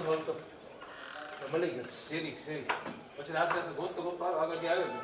મળતો મળી ગયો શેરી શેરી પછી આસ્તે આસ્તે ગોતતો ગોતતો આગળથી આવ્યો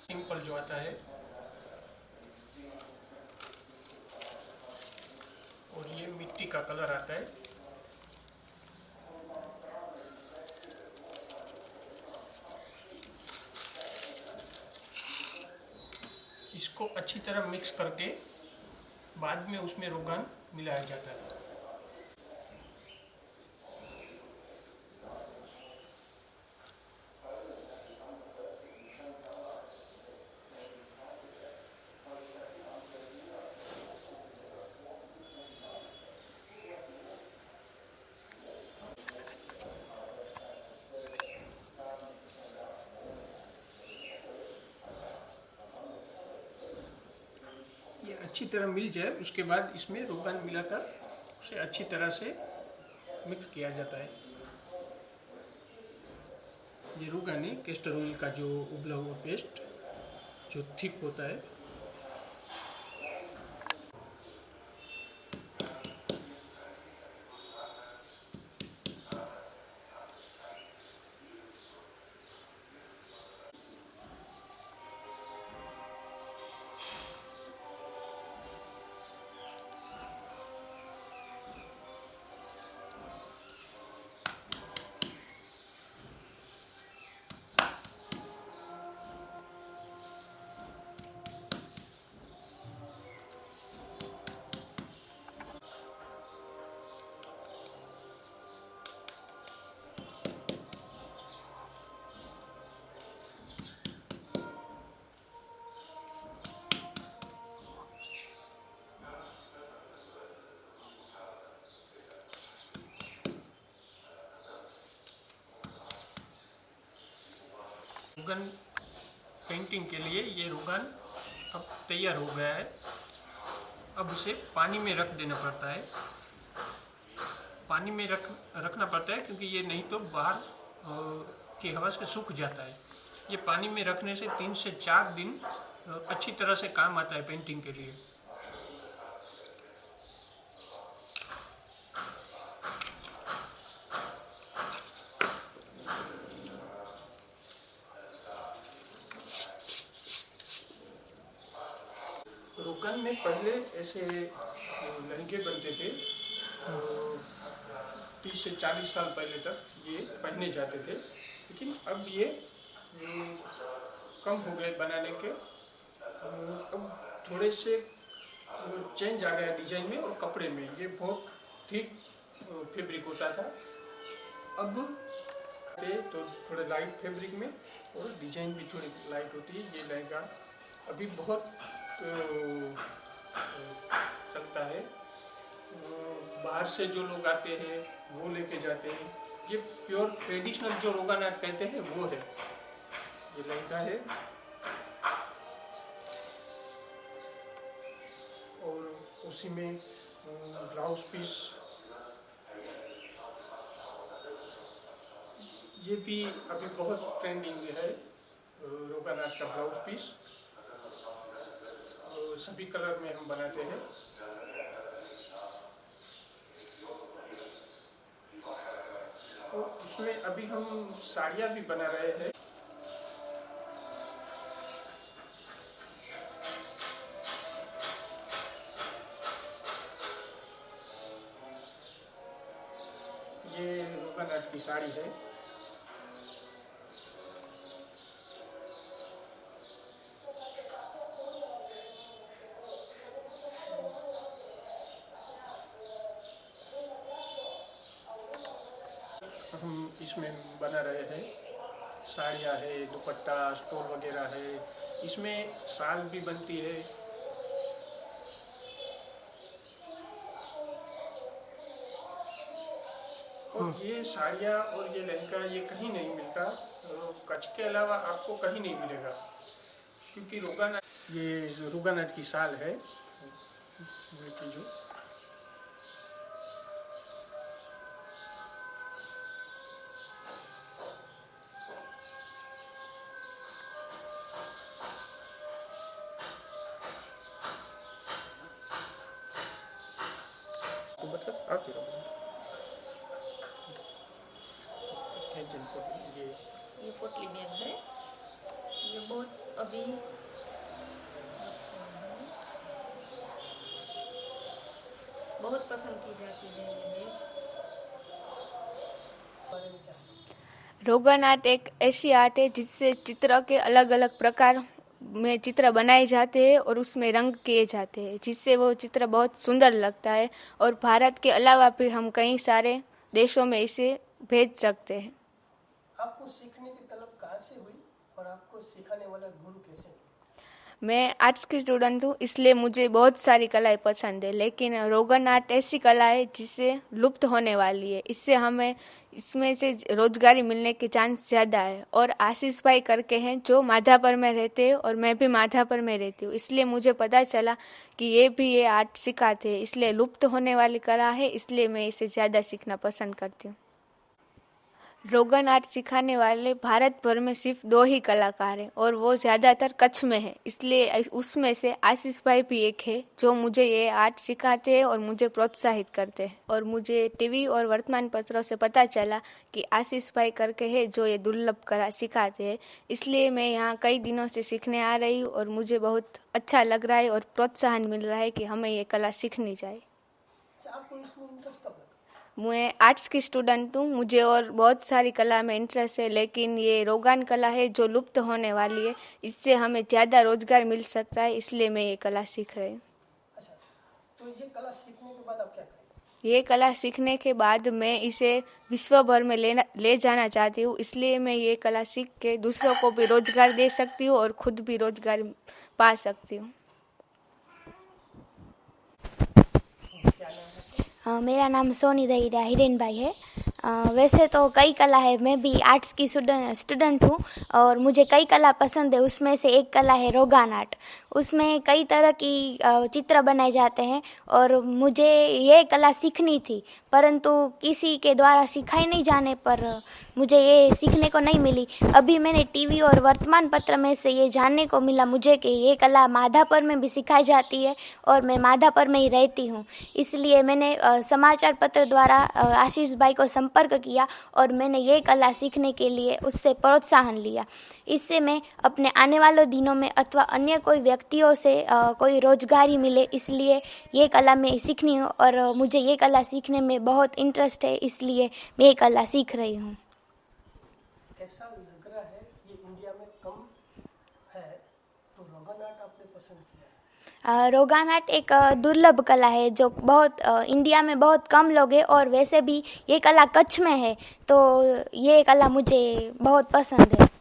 सिंपल जो आता है और ये मिट्टी का कलर आता है। इसको अच्छी तरह मिक्स करके बाद में उसमें रोगान मिलाया जाता है। ये अच्छी तरह मिल जाए उसके बाद इसमें रोगान मिलाकर उसे अच्छी तरह से मिक्स किया जाता है। ये रोगान है कैस्टर ऑयल का जो उबला हुआ पेस्ट जो थिक होता है। रोगान पेंटिंग के लिए ये रोगान अब तैयार हो गया है। अब उसे पानी में रख देना पड़ता है। पानी में रखना पड़ता है क्योंकि ये नहीं तो बाहर की हवा से सूख जाता है। ये पानी में रखने से 3 से 4 दिन अच्छी तरह से काम आता है पेंटिंग के लिए। रोगान में पहले ऐसे लहंगे बनते थे, 30 से 40 साल पहले तक ये पहने जाते थे, लेकिन अब ये कम हो गए बनाने के। अब थोड़े से चेंज आ गया डिजाइन में और कपड़े में। ये बहुत थिक फैब्रिक होता था, अब तो थोड़े लाइट फैब्रिक में और डिजाइन भी थोड़ी लाइट होती है। ये लहंगा अभी बहुत चलता है। बाहर से जो लोग आते हैं वो लेके जाते हैं। ये प्योर ट्रेडिशनल जो रोगान आर्ट कहते हैं वो है। ये लहंगा है और उसी में ब्लाउज पीस, ये भी अभी बहुत ट्रेंडिंग में है। रोगान आर्ट का ब्लाउज पीस सभी कलर में हम बनाते हैं। और उसमें अभी हम साड़ियाँ भी बना रहे हैं। ये रोगान आर्ट की साड़ी है। हम इसमें बना रहे हैं। साड़ियाँ है, दुपट्टा, स्टोल वगैरह है। इसमें शाल भी बनती है। और ये साड़ियाँ और ये लहंगा ये कहीं नहीं मिलता। कच्छ के अलावा आपको कहीं नहीं मिलेगा, क्योंकि रोगान, ये रोगान आर्ट की शाल है की जो आते ये पोटली बैग है। ये बहुत अभी बहुत पसंद की जाती है ये बैग। रोगान आर्ट एक ऐसी आर्ट है जिससे चित्र के अलग अलग प्रकार में चित्र बनाए जाते हैं और उसमें रंग किए जाते हैं, जिससे वो चित्र बहुत सुंदर लगता है। और भारत के अलावा भी हम कई सारे देशों में इसे भेज सकते हैं। आपको सीखने की तलब कहाँ से हुई और आपको सिखाने वाला गुरु कैसे मिला? मैं आर्ट्स की स्टूडेंट हूँ, इसलिए मुझे बहुत सारी कलाएं पसंद है, लेकिन रोगन आर्ट ऐसी कला है जिससे लुप्त होने वाली है। इससे हमें इसमें से रोजगारी मिलने के चांस ज़्यादा है। और आशीष भाई करके हैं जो माधापुर में रहते हैं और मैं भी माधापुर में रहती हूँ, इसलिए मुझे पता चला कि ये आर्ट सिखाते हैं। इसलिए लुप्त होने वाली कला है, इसलिए मैं इसे ज़्यादा सीखना पसंद करती हूँ। रोगन आर्ट सिखाने वाले भारत भर में सिर्फ 2 ही कलाकार हैं और वो ज़्यादातर कच्छ में है, इसलिए उसमें से आशीष भाई भी एक है जो मुझे ये आर्ट सिखाते हैं और मुझे प्रोत्साहित करते हैं। और मुझे टीवी और वर्तमान पत्रों से पता चला कि आशीष भाई करके है जो ये दुर्लभ कला सिखाते हैं, इसलिए मैं यहाँ कई दिनों से सीखने आ रही हूँ और मुझे बहुत अच्छा लग रहा है और प्रोत्साहन मिल रहा है कि हमें ये कला सीखनी चाहिए। आपको इसमें इंटरेस्ट कब लगा? मैं आर्ट्स की स्टूडेंट हूँ, मुझे और बहुत सारी कला में इंटरेस्ट है, लेकिन ये रोगान कला है जो लुप्त होने वाली है, इससे हमें ज़्यादा रोजगार मिल सकता है, इसलिए मैं ये कला सीख रही हूँ। अच्छा, तो ये कला सीखने के बाद आप क्या करेंगे? ये कला सीखने के बाद मैं इसे विश्व भर में ले जाना चाहती हूँ, इसलिए मैं ये कला सीख के दूसरों को भी रोजगार दे सकती हूँ और खुद भी रोजगार पा सकती हूँ। मेरा नाम सोनी दहीरा हिरेन भाई है। वैसे तो कई कला है, मैं भी आर्ट्स की स्टूडेंट हूँ और मुझे कई कला पसंद है। उसमें से एक कला है रोगान आर्ट। उसमें कई तरह की चित्र बनाए जाते हैं और मुझे ये कला सीखनी थी, परंतु किसी के द्वारा सिखाई नहीं जाने पर मुझे ये सीखने को नहीं मिली। अभी मैंने टीवी और वर्तमान पत्र में से ये जानने को मिला मुझे कि ये कला माधापुर में भी सिखाई जाती है और मैं माधापुर में ही रहती हूँ, इसलिए मैंने समाचार पत्र द्वारा आशीष भाई को संपर्क किया और मैंने ये कला सीखने के लिए उससे प्रोत्साहन लिया। इससे मैं अपने आने वाले दिनों में अथवा अन्य कोई व्यक्तियों से कोई रोजगारी मिले, इसलिए ये कला मैं सीखनी हूँ और मुझे ये कला सीखने में बहुत इंटरेस्ट है, इसलिए मैं ये कला सीख रही हूँ। कैसा लग रहा है, ये इंडिया में कम है, तो रोगन आर्ट आपने पसंद किया? रोगान आर्ट एक दुर्लभ कला है जो बहुत इंडिया में बहुत कम लोग हैं और वैसे भी ये कला कच्छ में है, तो ये कला मुझे बहुत पसंद है।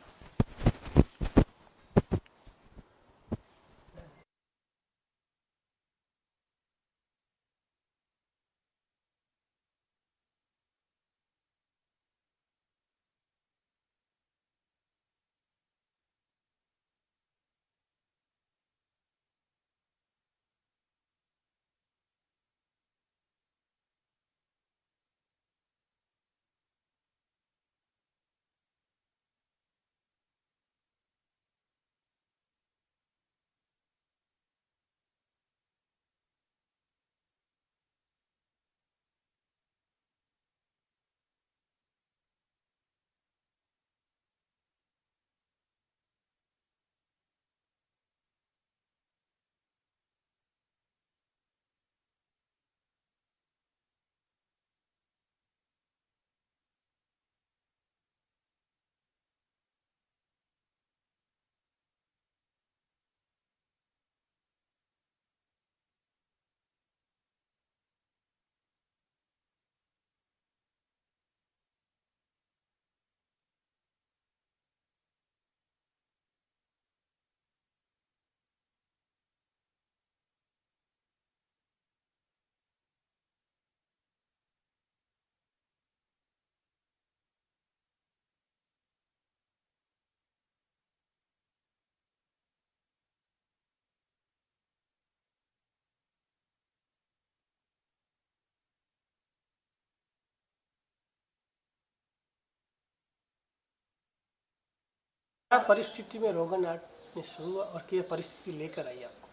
क्या परिस्थिति में रोगन आर्ट ने शुरू और क्या परिस्थिति लेकर आई आपको?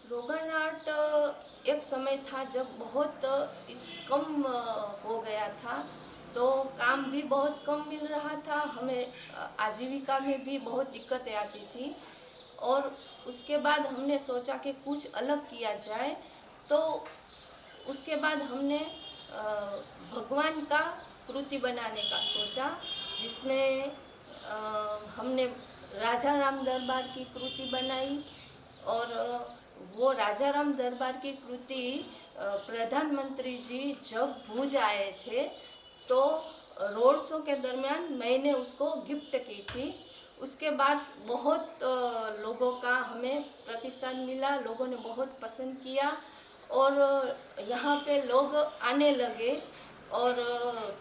रोगन आर्ट एक समय था जब बहुत इस कम हो गया था, तो काम भी बहुत कम मिल रहा था, हमें आजीविका में भी बहुत दिक्कतें आती थी। और उसके बाद हमने सोचा कि कुछ अलग किया जाए, तो उसके बाद हमने भगवान का कृति बनाने का सोचा, जिसमें हमने राजा राम दरबार की कृति बनाई। और वो राजा राम दरबार की कृति प्रधानमंत्री जी जब भुज आए थे तो रोड शो के दरमियान मैंने उसको गिफ्ट की थी। उसके बाद बहुत लोगों का हमें प्रतिसाद मिला, लोगों ने बहुत पसंद किया और यहाँ पे लोग आने लगे और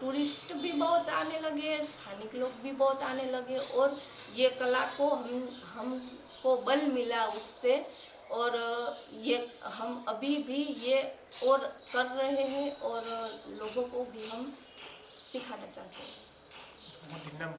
टूरिस्ट भी बहुत आने लगे, स्थानिक लोग भी बहुत आने लगे और ये कला को हमको बल मिला उससे। और ये हम अभी भी ये और कर रहे हैं और लोगों को भी हम सिखाना चाहते हैं।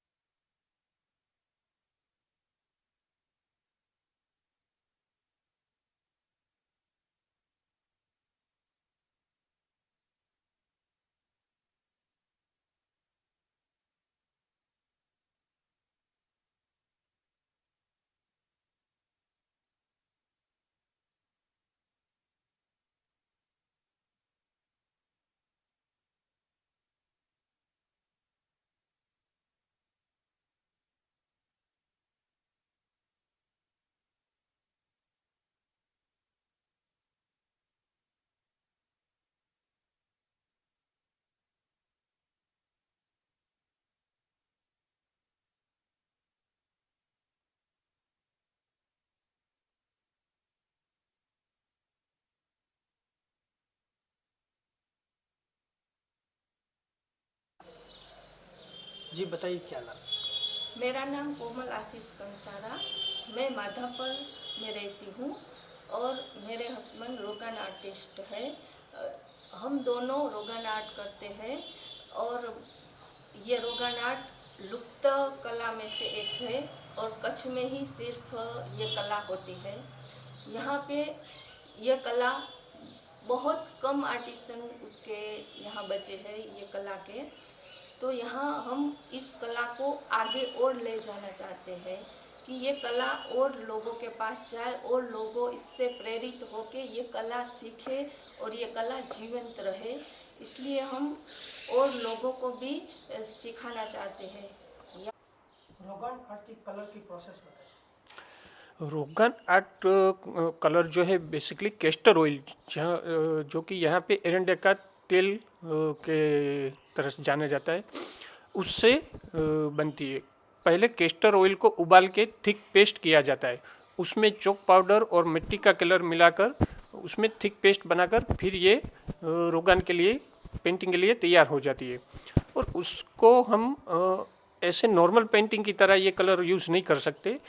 जी बताइए क्या नाम? मेरा नाम कोमल आशीष कंसारा, मैं माधापुर में रहती हूँ और मेरे हस्बैंड रोगन आर्टिस्ट है। हम दोनों रोगन आर्ट करते हैं और ये रोगन आर्ट लुप्त कला में से एक है और कच्छ में ही सिर्फ ये कला होती है। यहाँ पे ये कला बहुत कम आर्टिसन उसके यहाँ बचे हैं ये कला के। तो यहाँ हम इस कला को आगे और ले जाना चाहते हैं कि ये कला और लोगों के पास जाए और लोगों इससे प्रेरित होके ये कला सीखे और ये कला जीवंत रहे। इसलिए हम और लोगों को भी सिखाना चाहते हैं। रोगन आर्ट की कलर की प्रोसेस बताइए। रोगन आर्ट कलर जो है बेसिकली कैस्टर ऑयल, जो कि यहाँ पे एरंडे का तेल के तरह से जाना जाता है, उससे बनती है। पहले कैस्टर ऑयल को उबाल के थिक पेस्ट किया जाता है, उसमें चॉक पाउडर और मिट्टी का कलर मिलाकर उसमें थिक पेस्ट बनाकर फिर ये रोगन के लिए पेंटिंग के लिए तैयार हो जाती है। और उसको हम ऐसे नॉर्मल पेंटिंग की तरह ये कलर यूज़ नहीं कर सकते,